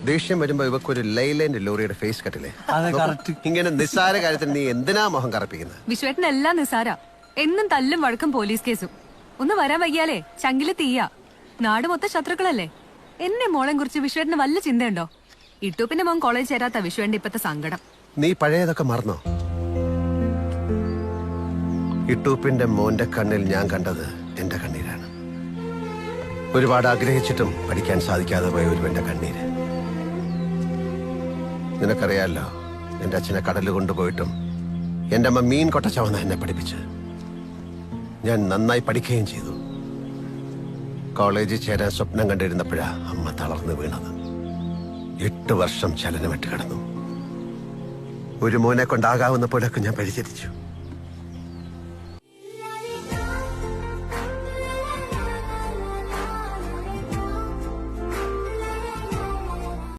ദേഷ്യം വരുമ്പോ ഇവക്കൊരു ലൈലൈൻ്റെ ലോറിയുടെ ഫേസ് കട്ടില്ലേ? അതെ, കറക്റ്റ്. ഇങ്ങനെ നിസ്സാര കാര്യത്തിന് നീ എന്തിനാ മുഖം കറപ്പിക്കുന്നത്? വിശ്വേട്ടനെല്ലാം നിസ്സാര. എന്നും തല്ലും വഴക്കും പോലീസ് കേസും. ഒന്ന് വരാൻ വയ്യാലേ ചങ്കില് തീയ. നാട് മൊത്തം ശത്രുക്കളല്ലേ. എന്നെ മോളെ കുറിച്ച് വിശ്വേട്ടന് വല്ല ചിന്തയുണ്ടോ? ഇട്ടൂപ്പിന്റെ മോൻ കോളേജ് ചേരാത്ത വിശ്വേന്റെ ഇപ്പത്തെ സങ്കടം. നീ പഴയതൊക്കെ മറന്നോ? ഇട്ടൂപ്പിന്റെ മോന്റെ കണ്ണിൽ ഞാൻ കണ്ടത് എന്റെ കണ്ണീരാണ്. ഒരുപാട് ആഗ്രഹിച്ചിട്ടും പഠിക്കാൻ സാധിക്കാതെ പോയ ഒരുവന്റെ കണ്ണീര്. നിനക്കറിയാലോ, എന്റെ അച്ഛനെ കടല് കൊണ്ടുപോയിട്ടും എന്റെ അമ്മ മീൻ കൊട്ട ചവന്ന എന്നെ പഠിപ്പിച്ച്. ഞാൻ നന്നായി പഠിക്കുകയും ചെയ്തു. കോളേജിൽ ചേരാൻ സ്വപ്നം കണ്ടിരുന്നപ്പോഴാ അമ്മ തളർന്നു വീണത്. 8 വർഷം ചലനമിട്ട് കിടന്നു. ഒരു മോനെ കൊണ്ടാകാവുന്ന പോലൊക്കെ ഞാൻ പരിചരിച്ചു.